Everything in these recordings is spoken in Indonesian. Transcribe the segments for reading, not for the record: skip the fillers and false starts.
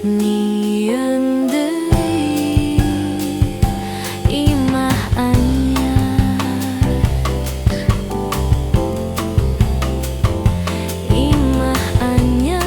Nyieun deui imah anyar, imah anyar.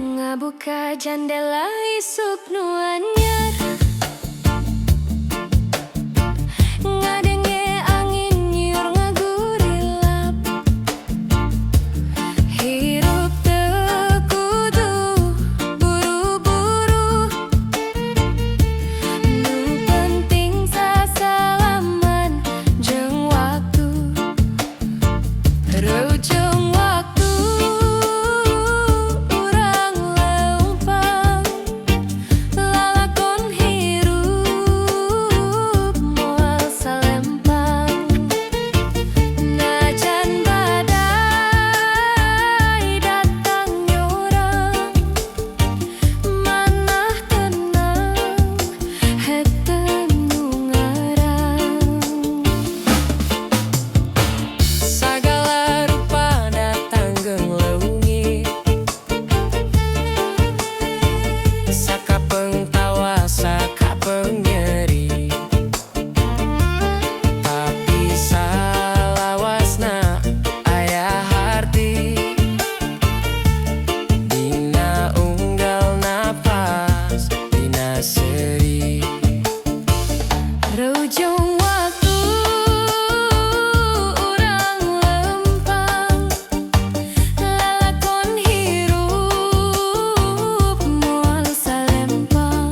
Ngabuka jendela isuk nu anyar, ngadenge angin nyiur ngagurilap. Hirup teu kudu buru-buru, nu penting sasalaman jeung waktu. Reujung waktu urang leumpang, lalakon hirup moal salempang. Najan badai datang nyorang, manah tenang hete nu ngarang. Sagala rupa datang geung leungit, sakapeung tawa sakapeung nyeri. Tapi salawasna aya harti, dina unggal napas dina seuri. Reujung waktu urang leumpang, lalakon hirup moal salempang.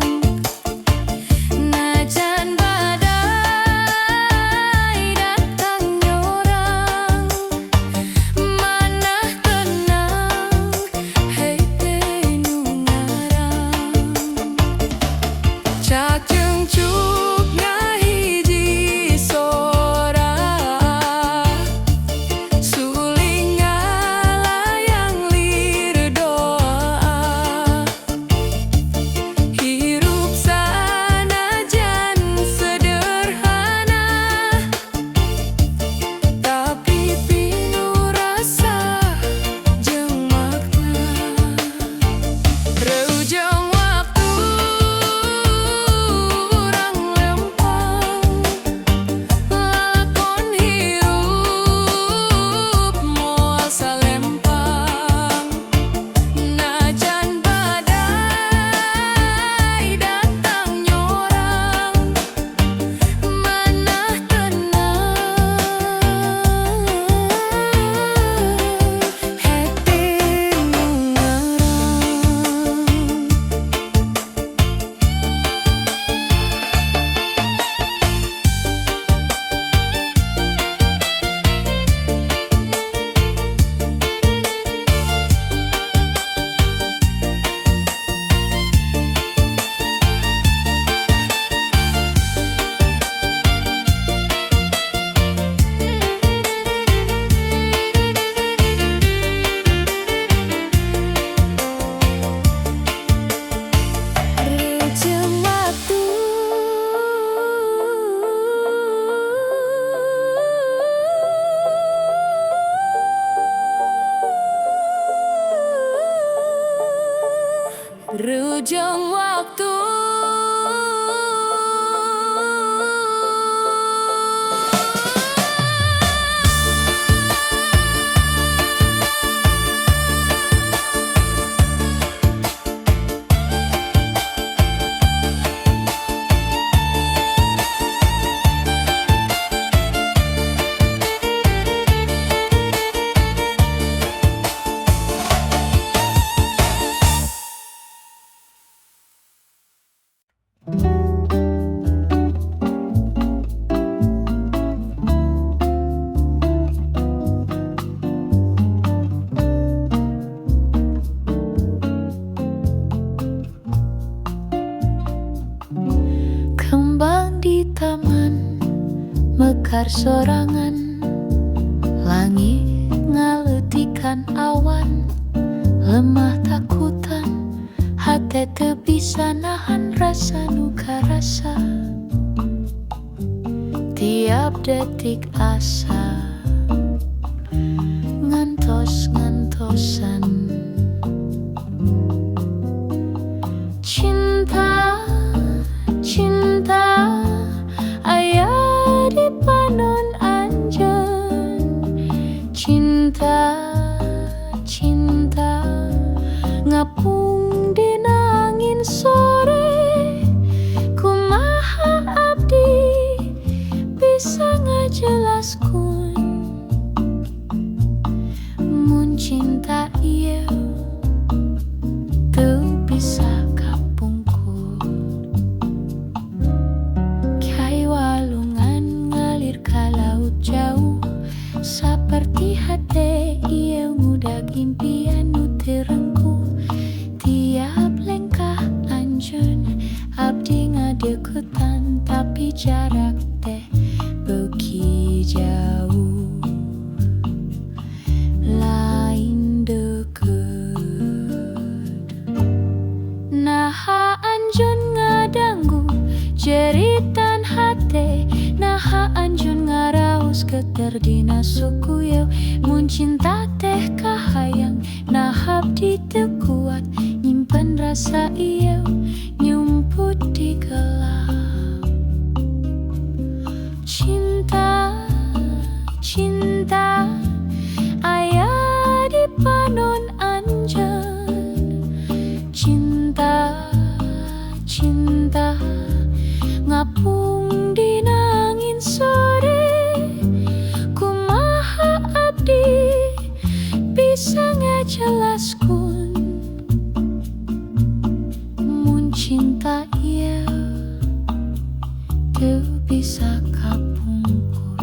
Najan badai datang nyorang, manah tenang hete nu ngarang. Cak ceungcukna hiji sora, suling ngalayang lir doa. Hirup sanajan sederhana, tapi pinuh rasa jeung makna. Reujung waktu urang leumpang, lalakon hirup moal salempang. Najan badai datang nyorang, manah tenang hete nu Reujung waktu reujung waktu mekar sorangan, langit ngaletikan awan, lemah takutan, hati teu bisa nahan rasa nuka rasa. Tiap detik asa ngantos-ngantosan. Cinta, cinta aya di panon anjeun. Cinta, cinta ngapung dina angin sore. Kumaha abdi bisa ngajelaskeun mun cinta ieu teu bisa kapungkur. Kyai walungan ngalir ka laut jauh, saperti hate ieu ngudag impian nu teu rengkuh. Tiap lengkah anjeun abdi ngadeuketan, tapi jarak teh beuki jauh. Lain deukeut, naha anjeun ngadanggu jeritan hate, naha anjeun ngaraos geter dina suku yeu. Mun cinta teh kahayang, nah abdi teu kuat nyimpen rasa ieu, nyumput di gelap. Cinta, cinta aya di panon anjeun. Cinta, cinta ngapung dina angin sore. Kumaha abdi bisa ngajelaskeun mun cinta ieu teu bisa kapungkur.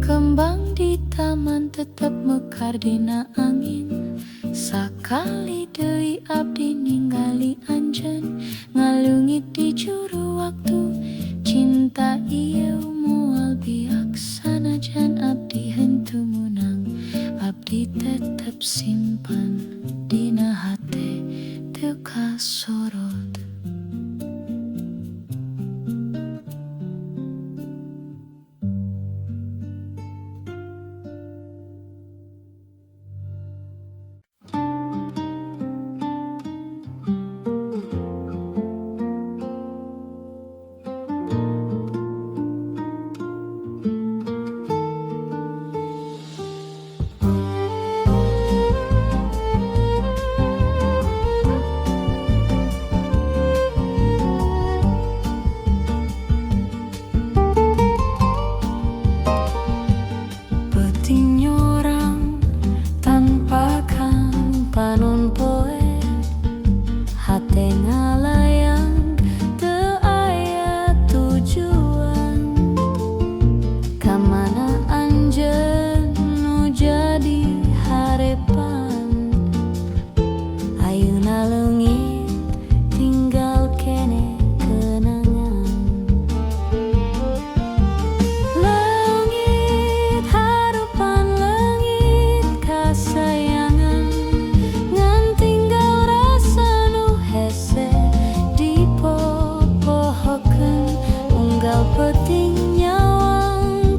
Kembang di taman tetep mekar dina angin, sakali deui abdi ningali anjeun ngalungit di juru waktu. Cinta ieu moal biak sanajan abdi henteu meunang, abdi tetep simpan dina hate teu kasorot. Panon poe hate ngalayang teu aya tujuan. Kamana anjeun nu jadi harepan, ayeuna leungit tinggal kene kenangan. Leungit harupan leungit kasayangan, unggal peuting nyawang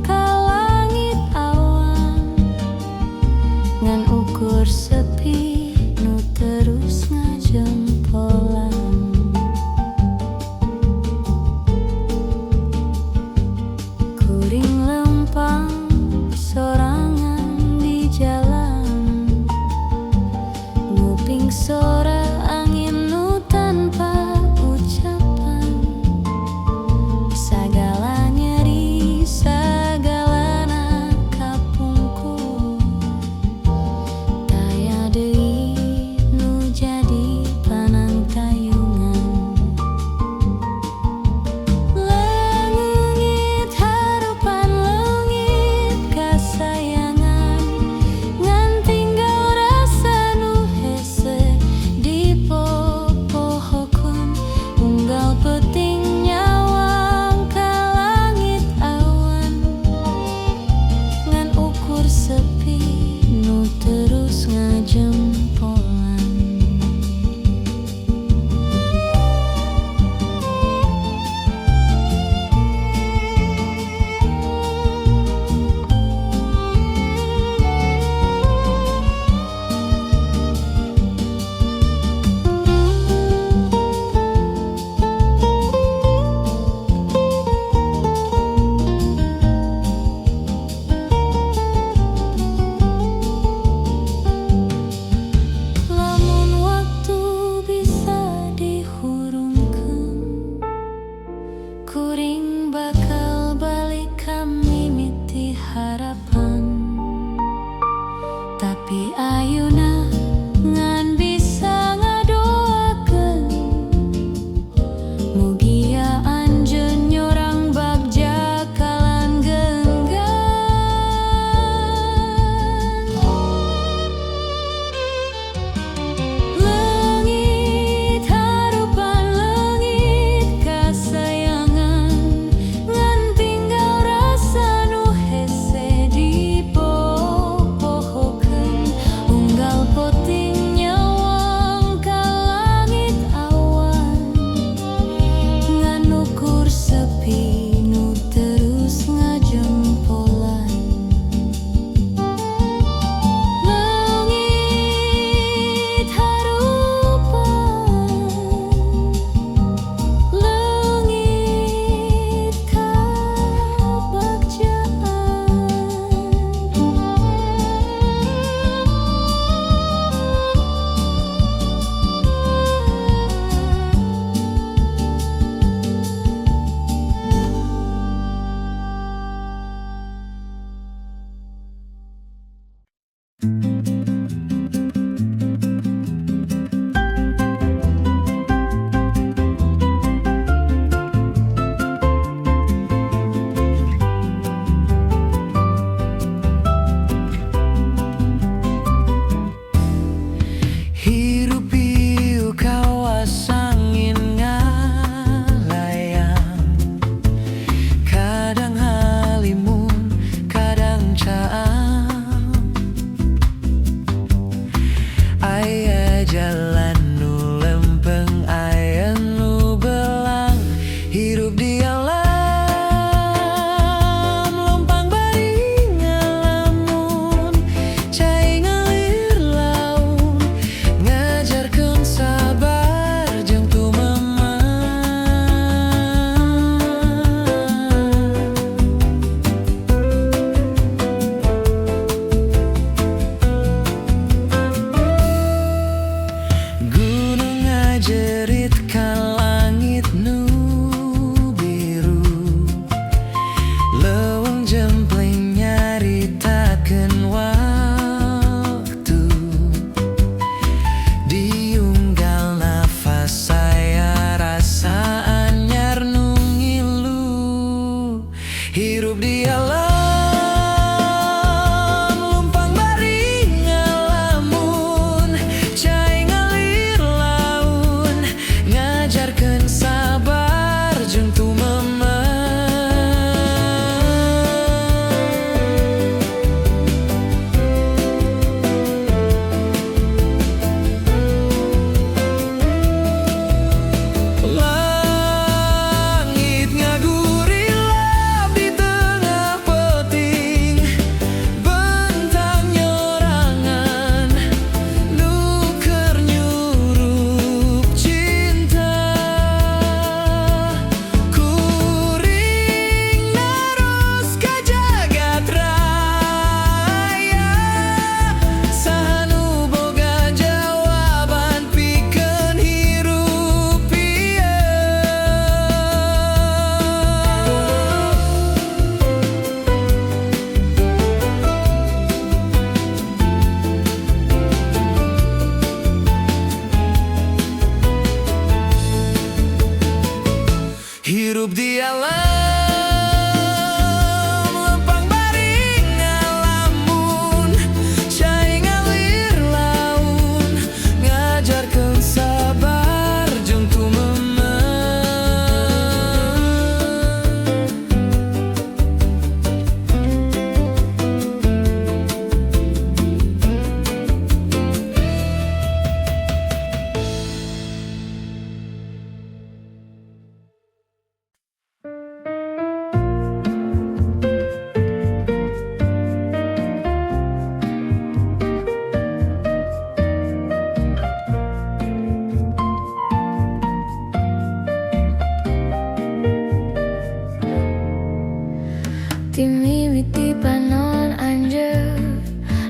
alam lumpang bari ngalamun cai ngalir laun ngajarkeun sabar jeung langit ngagurilap di tengah peting bentang nyorangan nuker nyurup cinta kuring naros ka jagat raya sanu boga jawaban pikeun hirup ieu. Hirup di alam lempang bari ngalamun cai ngalir laun ngajarkeun sabar jeung Ti mimiti panon anjeun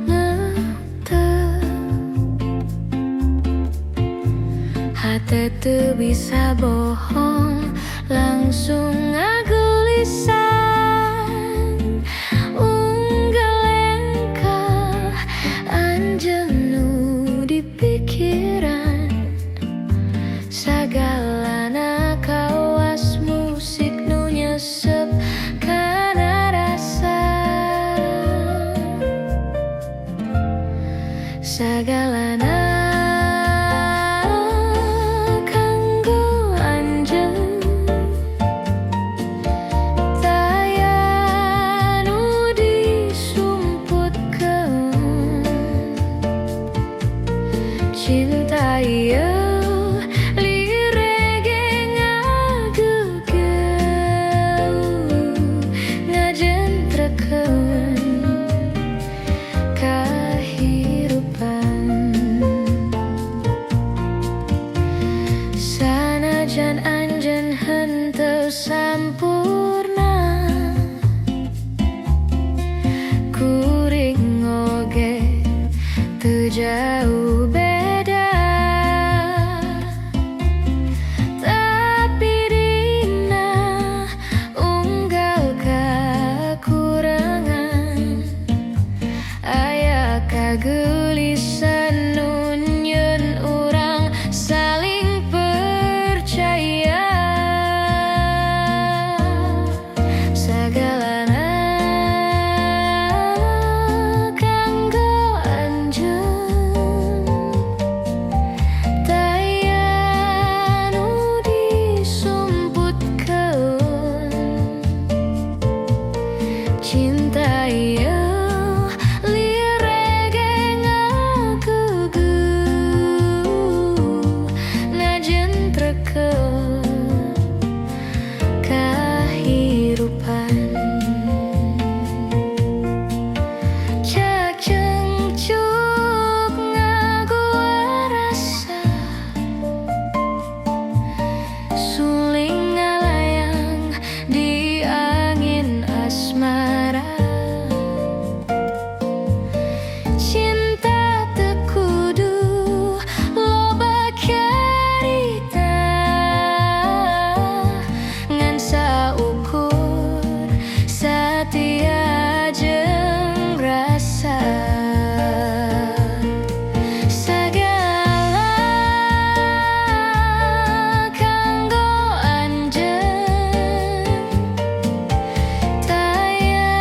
neuteung hate teu bisa bohong langsung ngagulisan unggal engkal anjeun nu di pikiran sagalana kawas musik nu nyesep kana rasa sagalana kanggo anjeun taya nu disumputkeun cinta ieu sanajan anjeun henteu sampurna kuring oge teu jauh beda tapi dina unggal kakurangan aya kageelisan nu nyieun urang saling percaya sagalana kanggo anjeun taya nu disumputkeun cinta ieu taya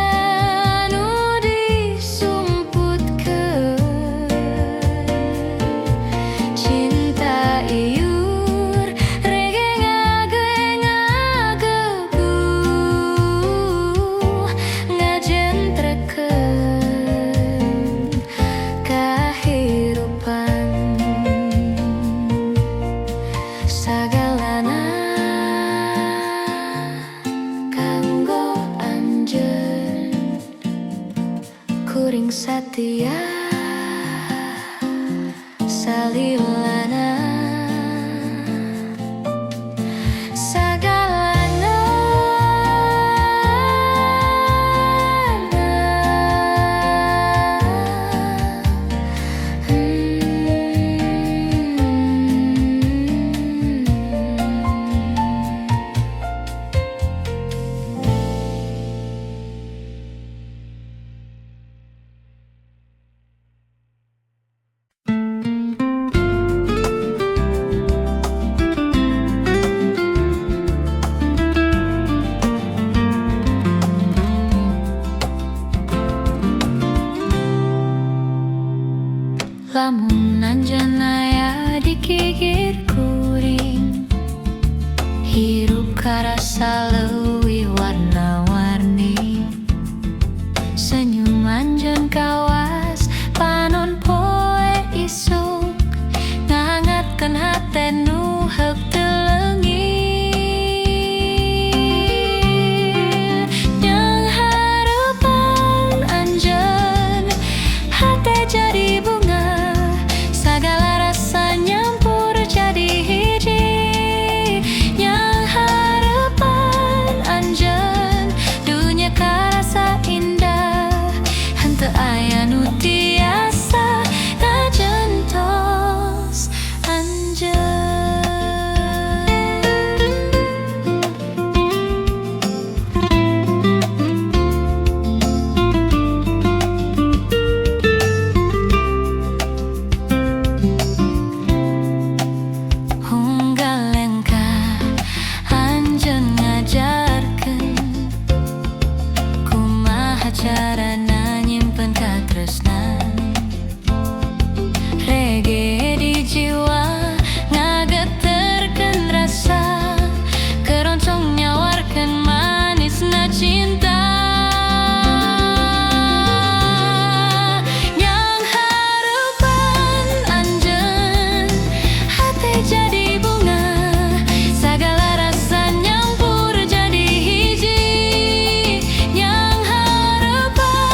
sing setia salilana sagalana lamun anjanaya dikikir kuring hirup karasa leuwih warna-warni senyum anjeun kawas panon poe isuk ngangatkeun hate nu heuk teu leungit jeung hareupan anjeun hate jadi bunga sagala rasa nyampur jadi hiji yang harapan anjeun dunya karasa indah henteu aya nu tiasa ngajentos anjeun. Unggal lengka anjeun ngajarkeun kumaha carana nyimpen katresnan reggae di jiwa ngageterkeun rasa keroncong nyawarkeun manisna cinta yang hareupan anjeun hate jadi bunga sagala rasa nyampur jadi hiji yang hareupan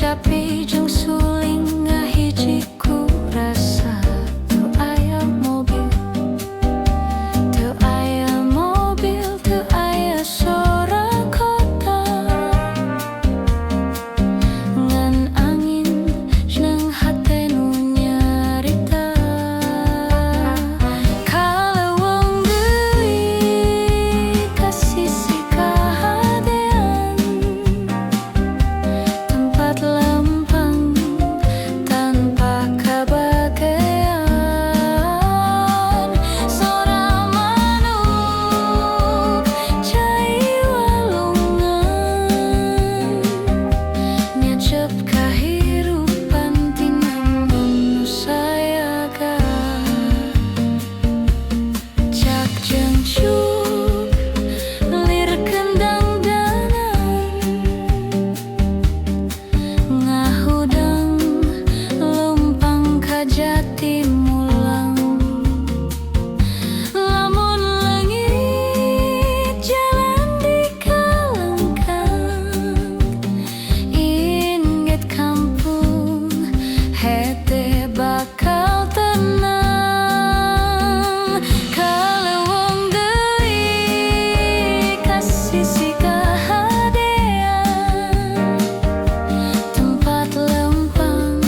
Tapi jeung suling ngahiji ku rasa teu aya mobil, teu aya mobil, teu aya sora kota, ngan angin jeung hate nu nyarita. Kaleuweung deui ka sisi kahadean, tempat lempeng tanpa kebahagiaan. Sora manuk cai walungan, nyecep kahirupan tina nu sayaga. Cak jeung cuk lir kendang danan, ngahudang lumpang ka Jatimulang. Lamun leungit jalan dikalengkang, inget kampung hete bakal tenang. Kaleuweung deui ka sisi kahadean, tempat lempeng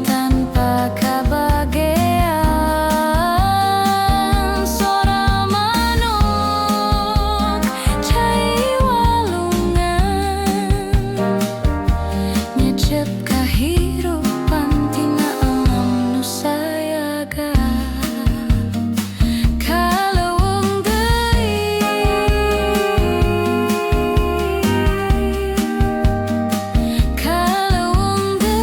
tanpa kebahagiaan. Sora manuk cai walungan, nyecep kahirupan tina alam nu sayaga. Kaleuweung deui, kaleuweung deui.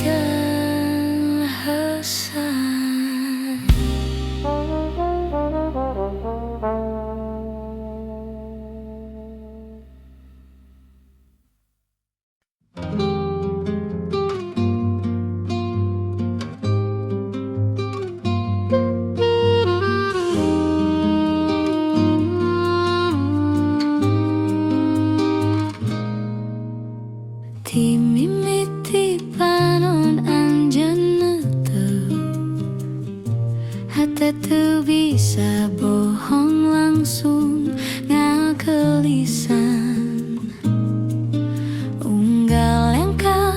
Cengakeun heusan. Ti mimiti panon anjeunna teu, hate teu bisa bohong langsung ngagelisan. Unggal engkah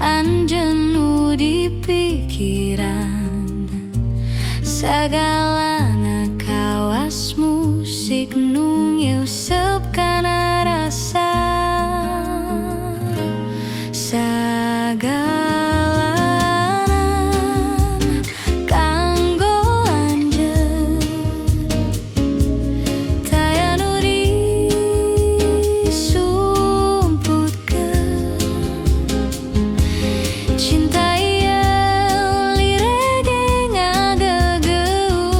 anjeun nu di pikiran, sagalana kawas musik nu ngeuseup kana rasa. Sagalanan kanggo anjeun, taya nu disumputkeun. Cinta ieu lirege ngagegeun,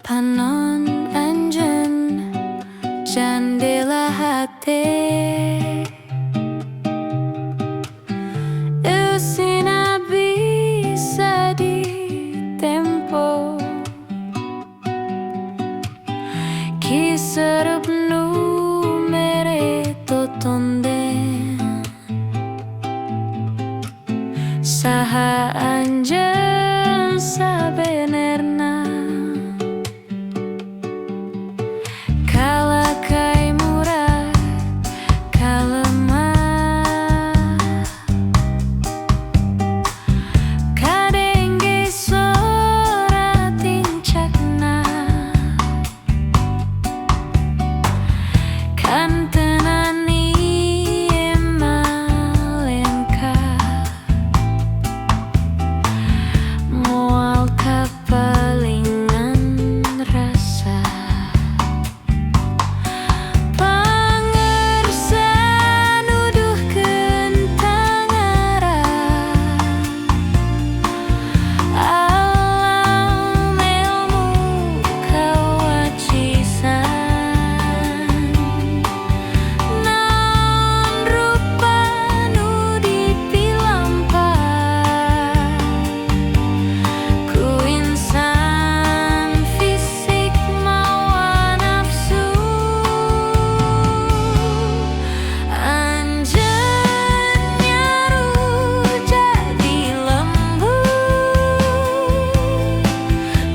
panon anjen jandela hati usina bisa ditempo kiserup nu mere totonde saha anjen sabenerna kala kai murah kalemah kadengge sora tincakna kan tenani emalengka moal kapalingan rasa pangersan uduh kentangara alam ilmu kawacisan naon rupa nu dipilampah ku insan fisik mawa nafsu anjen nyaru jadi lembu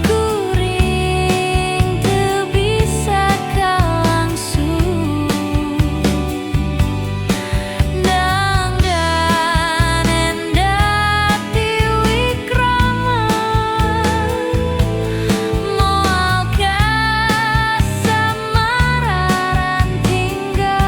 kuring teu bisa kalangsu dangdan endah tiwikrama moal kasamararan tinggal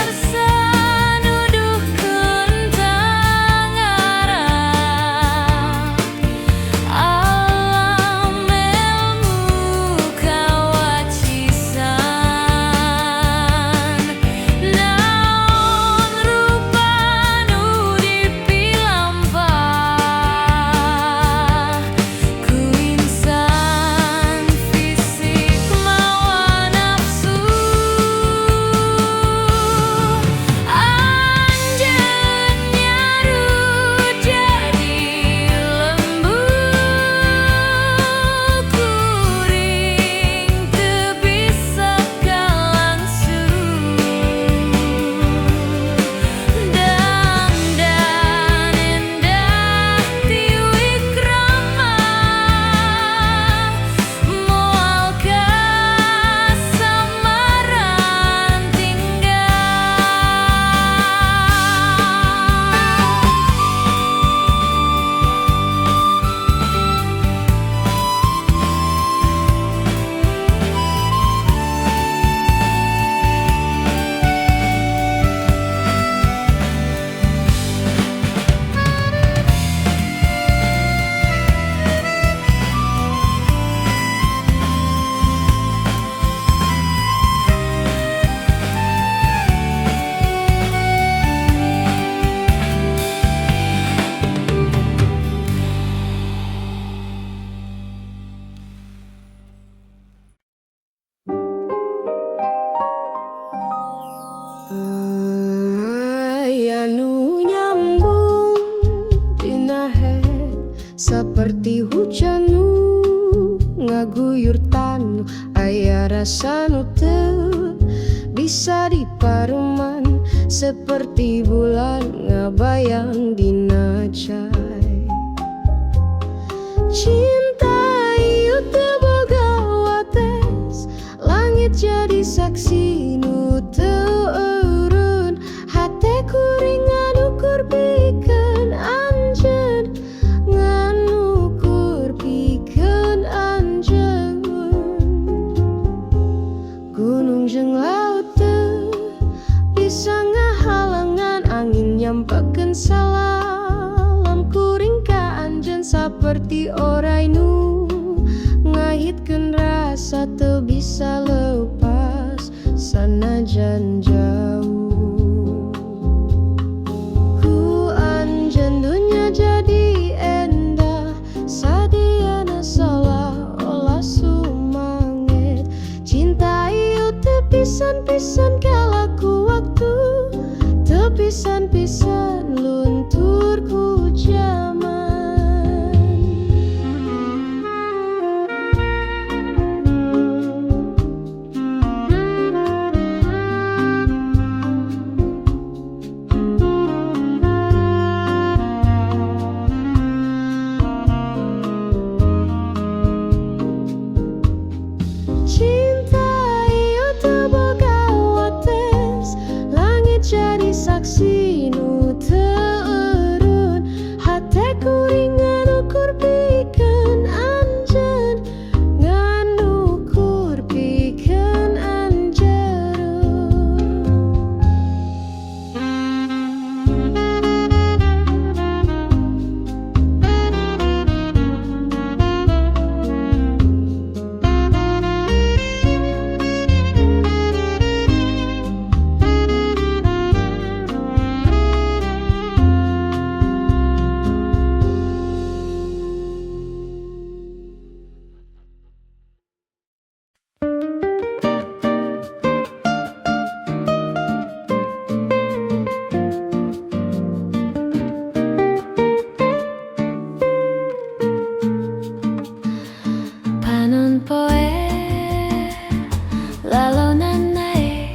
pangersan uduh kentangara alam ilmu kawacisan naon rupa nu dipilampah ku insan fisik mawa nafsu anjen nyaru jadi lembu kuring teu bisa kalangsu dangdan endah tiwikrama moal kasamaran tinggal anu nyambung dina het seperti hujan nu ngaguyur tanu aya rasa nu teu bisa diparuman seperti bulan ngabayang dina cai cinta ieu teu boga wates langit jadi saksi nu teu eureun hate kuring ngadukur pikeun Bahkan salam kuring ka anjeun saperti orai nu ngahitkeun rasa teu bisa leupas sanajan jauh. Ku anjeun dunya jadi endah sadiana seolah-olah sumanget. Cinta ieu teu pisan-pisan kalaku waktu, teu pisan-pisan luntur ku zaman. Cinta ieu teu boga wates, langit jadi saksi nu teu eureun. Hate kuring nganukur pikeun anjeun, nganukur pikeun anjeun. Panon poe lalonan nae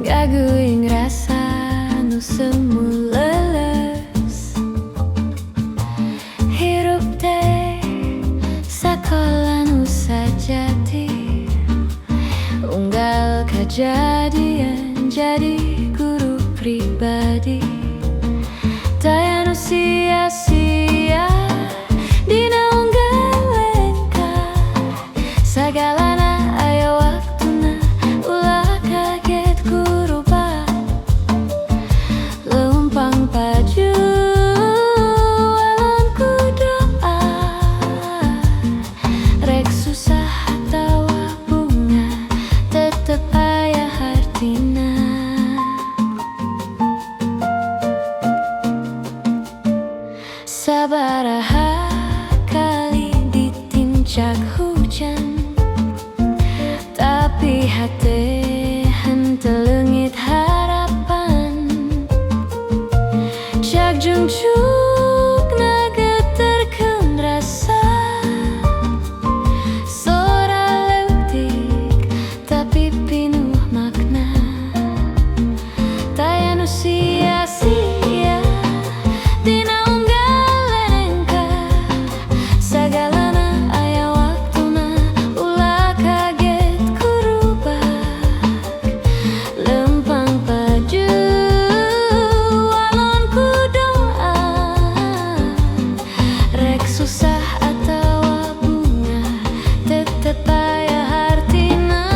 gaguing rasa nu semu leles. Hirup teh sakola nu sajati, unggal kajadian jadi guru pribadi. Daya nu sia-sia dina unggalengka, sagalana aya waktuna, ulah kaget kurubah. Leumpang paju alon ku doa, rek susah tawa bunga tetep aya hartina. Sabaraha kali ditincak hujan, tapi hate henteu leungit harapan. Jak jungcukna geterkeun rasa, sora leutik tapi pinuh makna. Taya nu sia-sia dina unggalengka, sagalana aya waktuna, ulah kaget kurubah. Lempang paju alon ku doa, rek susah atawa bunga tetep aya hartina.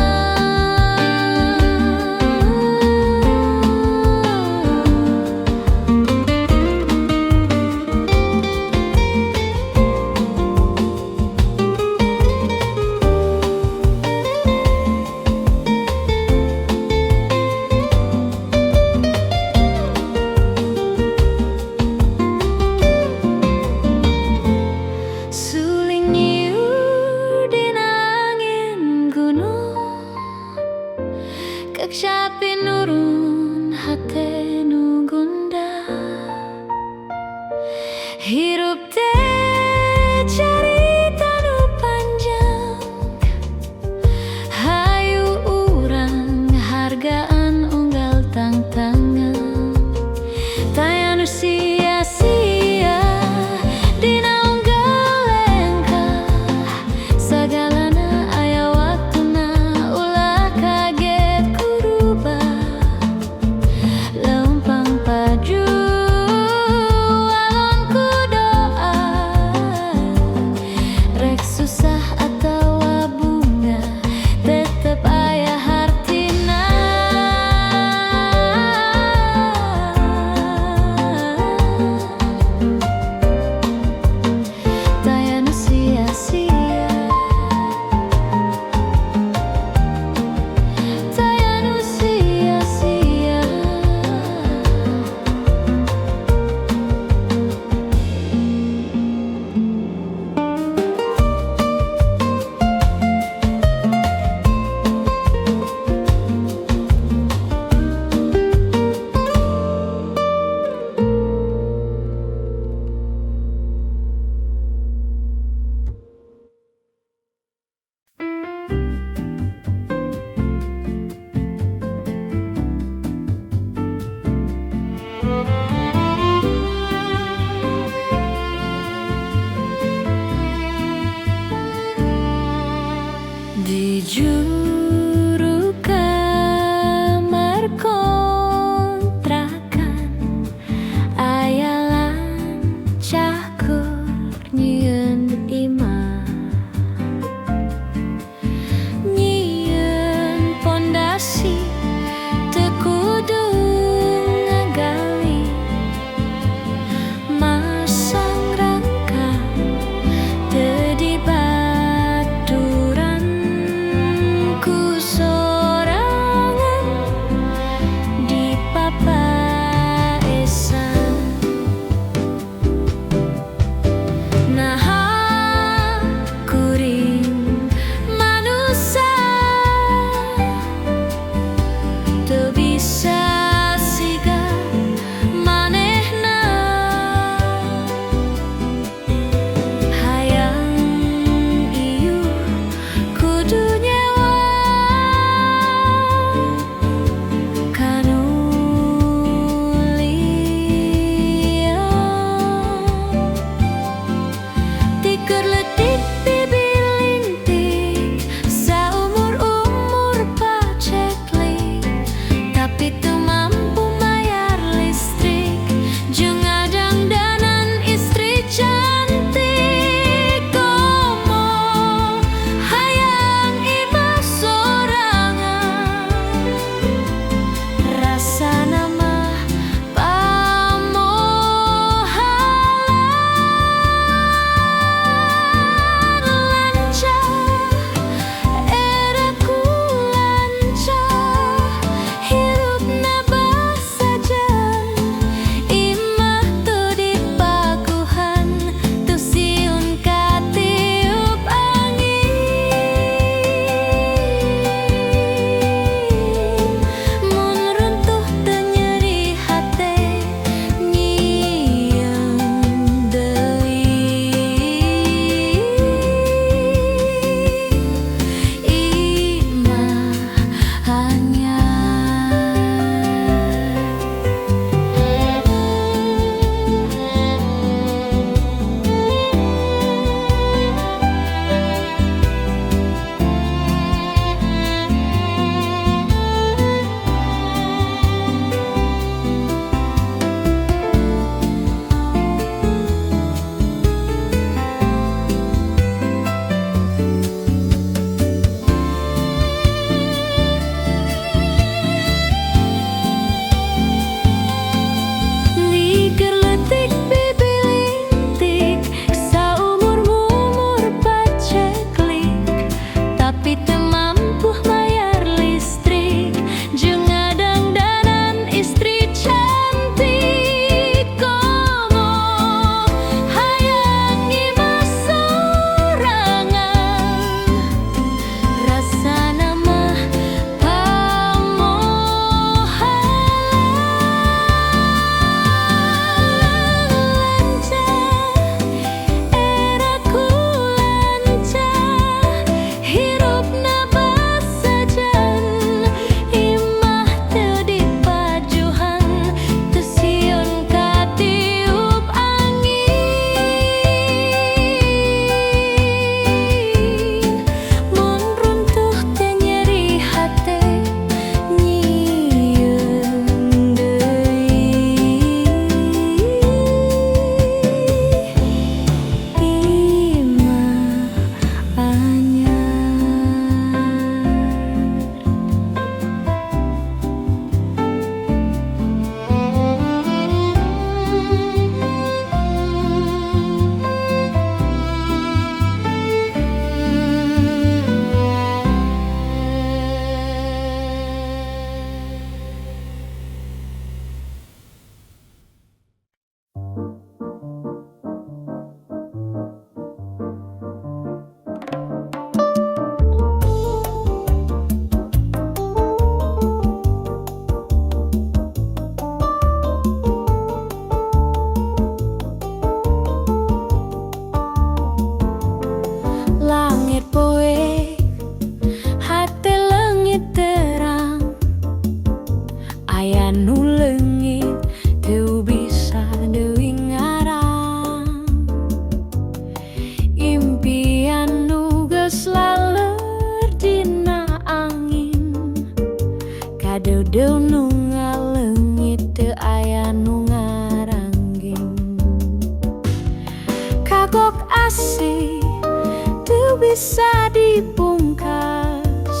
bisa dipungkas,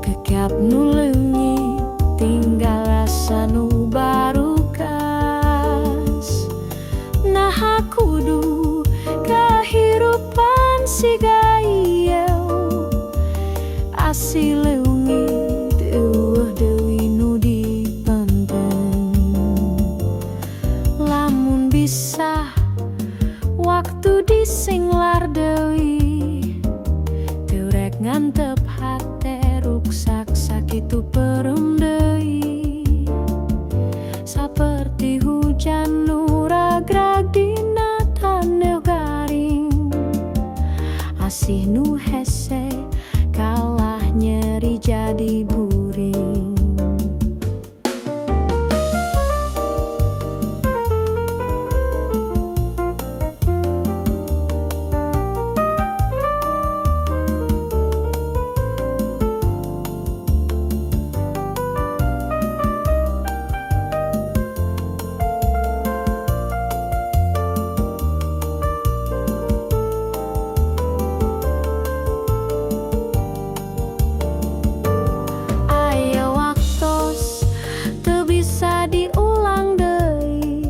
kekap nu leungit tinggal rasa nu barukas. Nah kudu kahirupan siga ieu asih leungit eueuh deui nu dipenten. Lamun bisa waktu disinglar deui teu rek ngantep hate ruksak sakitu perem deui. Saperti hujan nu ragrag dina taneuh garing, asih nu hese kalah nyeri jadi buring. Diulang deui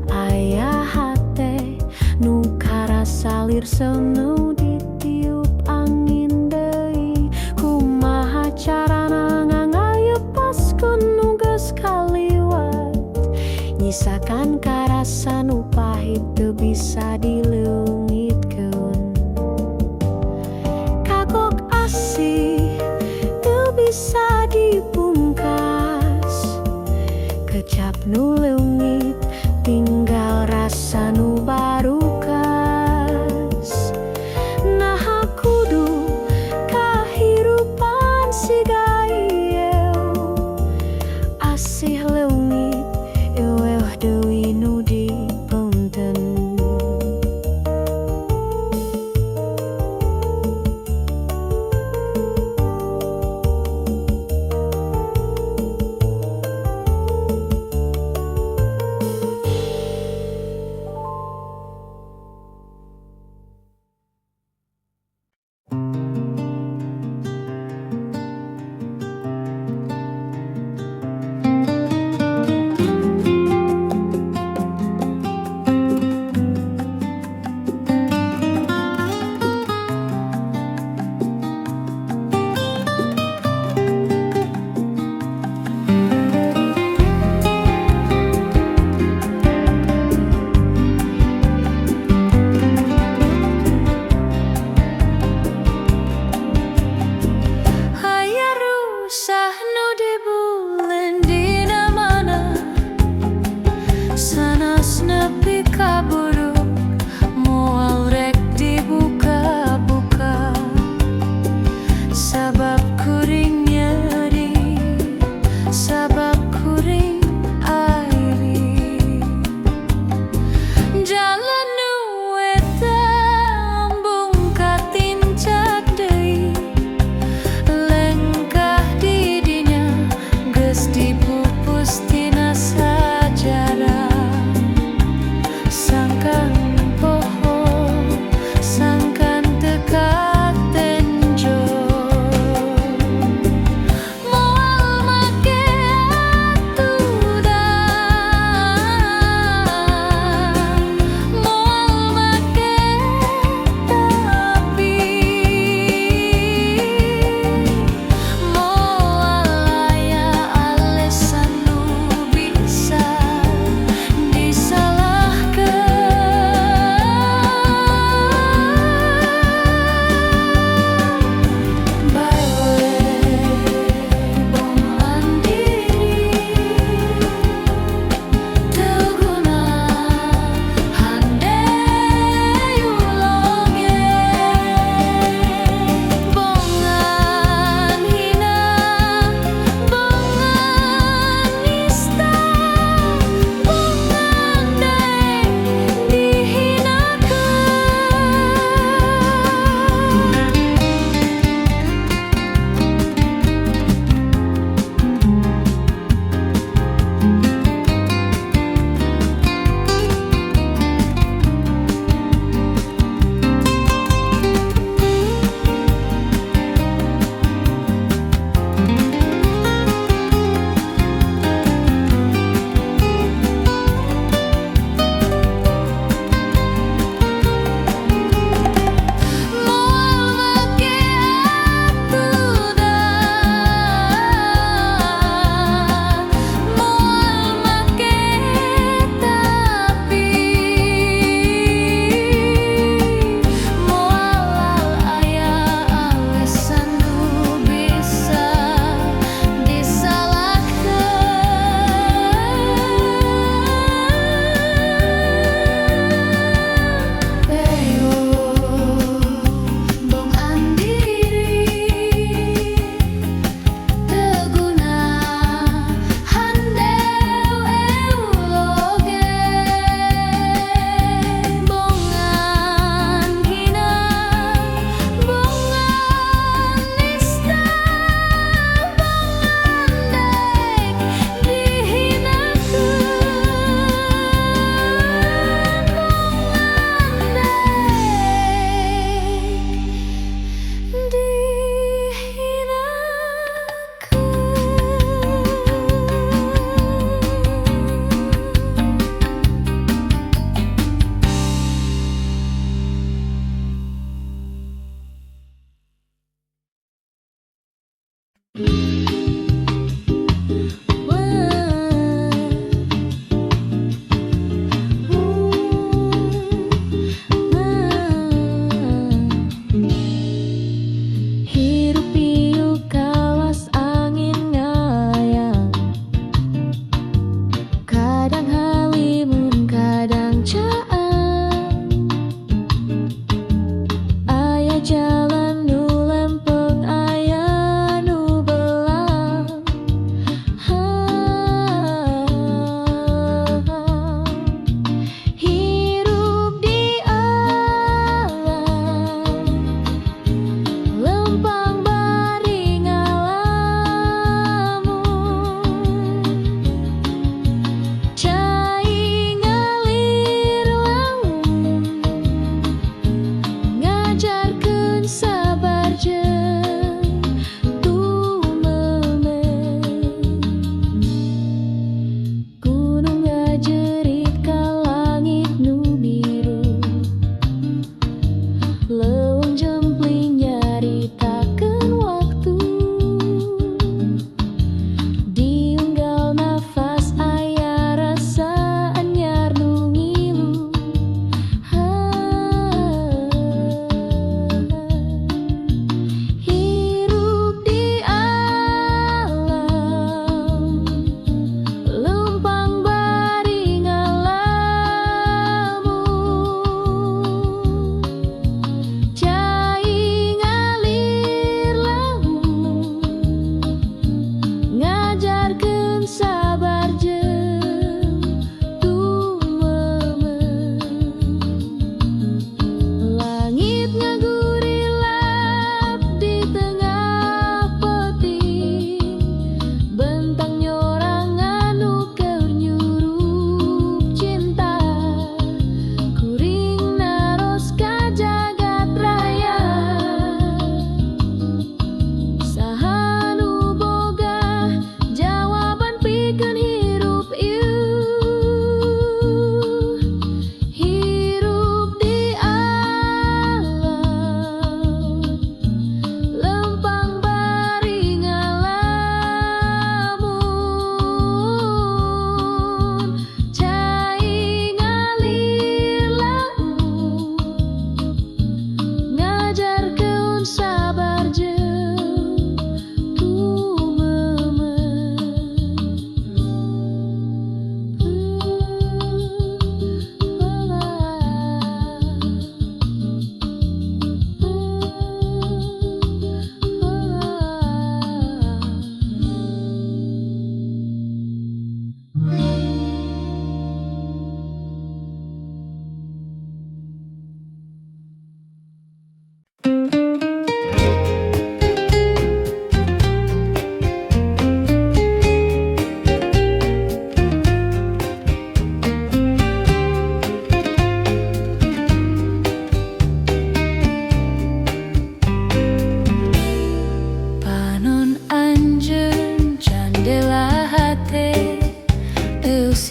aya hate nu karasalir seneu ditiup angin deui. Kumaha carana ngangayepaskeun nu geus kaliwat, nyisakan karasa nu pahit teu bisa dileungitkeun. Kagok asih teu bisa dipungkas, kecap nu leungit tinggal rasa nu barukas. Nah kudu kahirupan siga ieu asih leungit eueuh deui nu dipenten.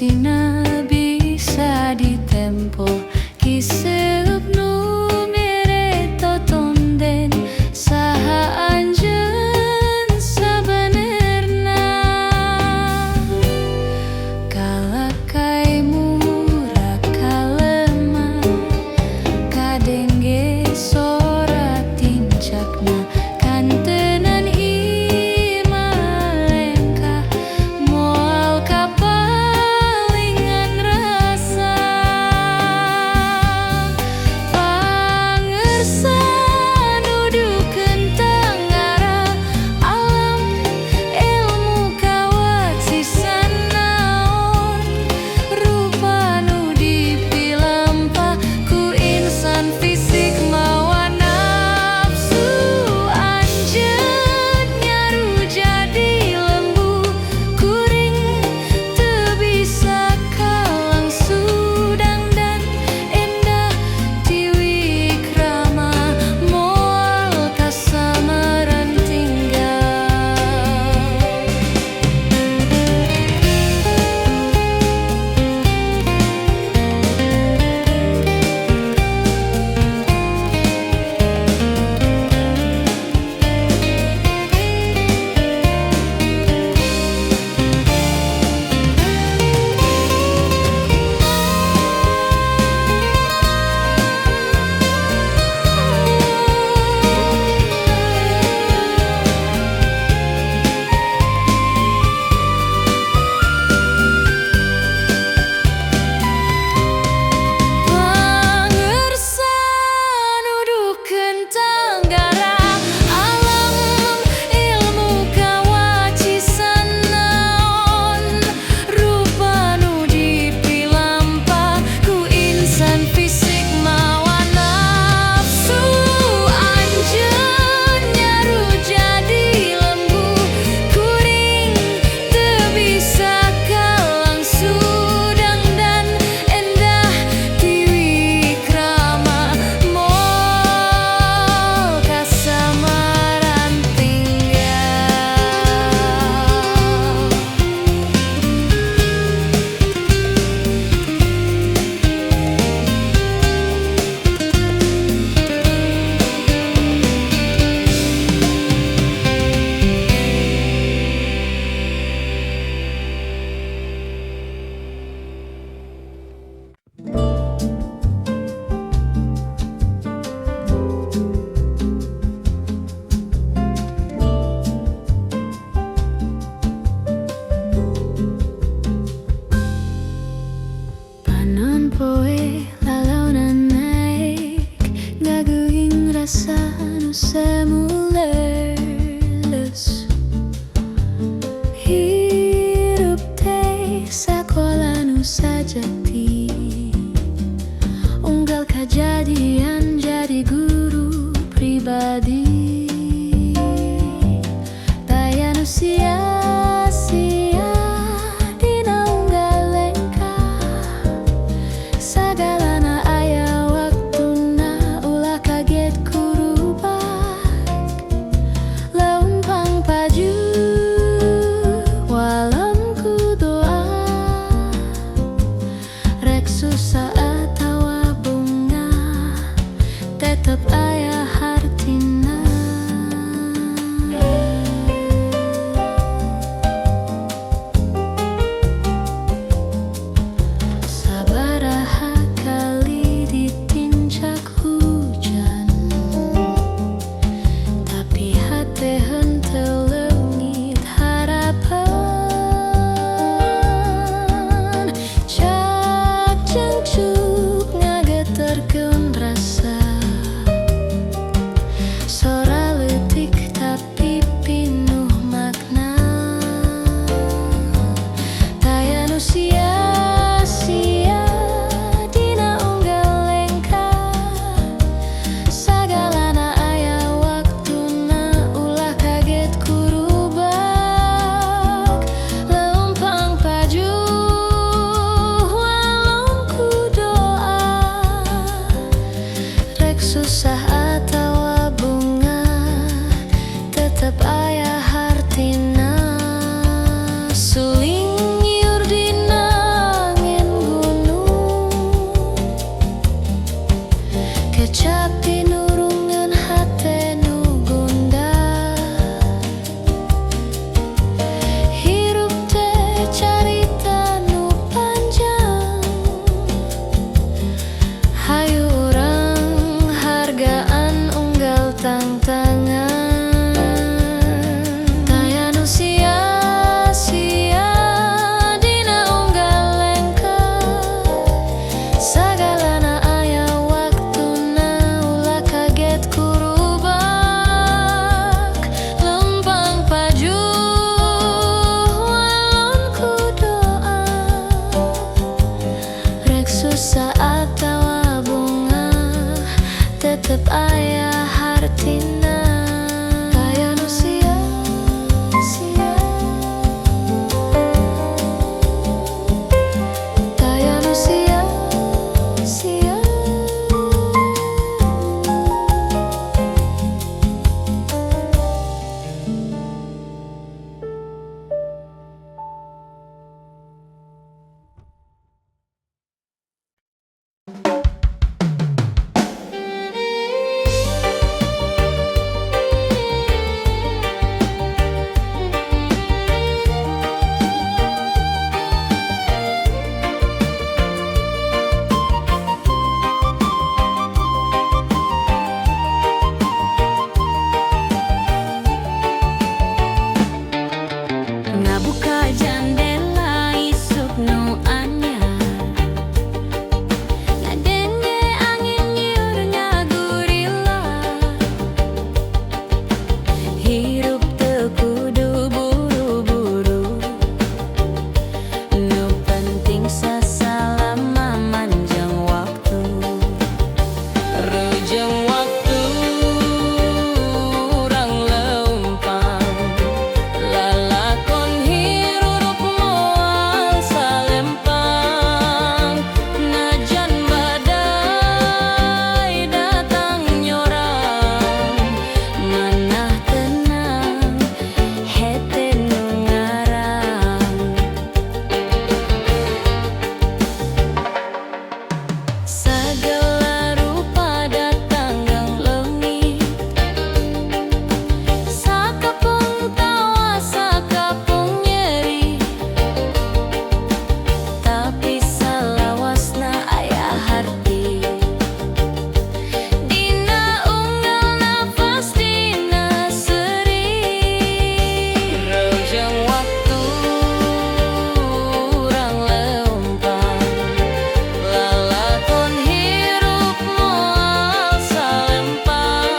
tina bisa ditempo kiseup nu mere totonden saha anjeun sabenerna kalakai murah kalemah kadengge sora tincakna kantenan imalengka moal kapalingan rasa pangersan nudukeun tanggara alam ilmu kawacisan naon rupa nu dipilampah ku insan fisik mawa nafsu anjeun nyaru jadi lembu kuring teu bisa kalangsu dangdan endah tiwikrama moal kasamaran tinggal. Pangersan nudukeun tanggara alam ilmu kawacisan naon rupa nu dipilampah ku insan fisik mawa nafsu anjeun nyaru jadi lembu kuring teu bisa kalangsu dangdan endah tiwikrama moal kasamaran tinggal. Panon poe lalaunan naik ngaguing rasa nu semu leus hirup teh sakola nu sajati unggal kajadian jadi guru pribadi taya nu sia-sia dina unggal lengkap sagalana aya waktuna ulah kaget kurubak laun pangpaju walam ku doa tetep aya hartina. Aya nu sia-sia, aya nu sia-sia. Ngabuka jandela isuk nu anyar, ngadenge angin nyiurnya gurila. Hirup teu kudu buru-buru, nu penting sasalama manjang waktu. Reujeng waktu urang leumpang, lalakon hirup moal salempang. Najan badai datang nyorang, manah tenang hete nu ngarang. Sagala rupa datang gang leungit, sakapung tawa sakapung nyeri, tapi salawasna aya harti. Dina unggal nafas dina seuri, reujeng waktu urang leumpang, lalakon hirup moal salempang.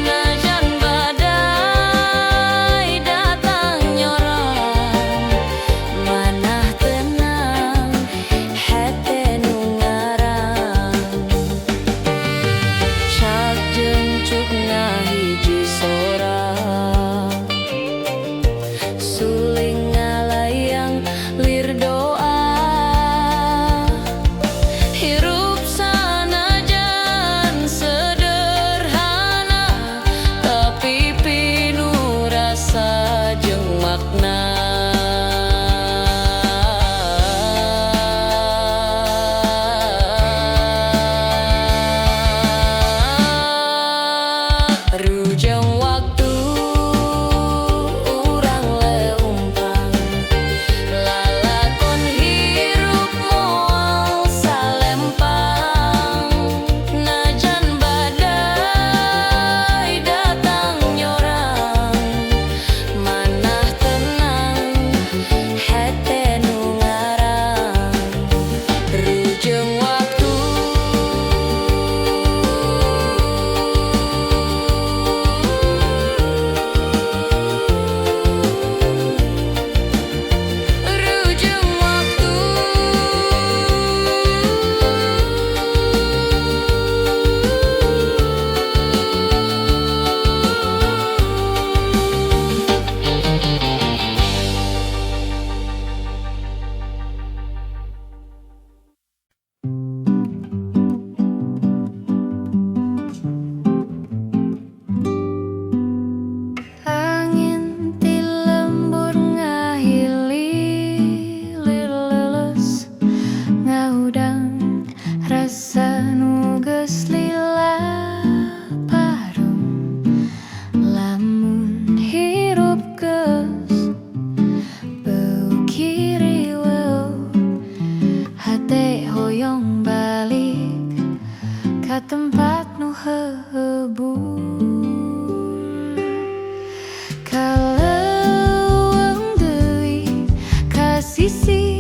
Najan badai datang nyorang, manah tenang hete nu ngarang. Cak jencukna hiji sorang, suling ngalayang lir doa. Hirup sanajan sederhana, tapi pinuh rasa jeung makna. Reujeng waktu urang leumpang, lalakon hirup moal salempang. Najan badai datang nyorang, manah tenang hete nu ngarang. Reujeng waktu reujeng waktu. Angin ti lembur ngahilir leles, ngaudang rasa nu geus lila parum. Lamun hirup geus beu kiriweuh, hate hoyong balik ka tempat nu heuheubuh. Kaleuweung deui ka sisi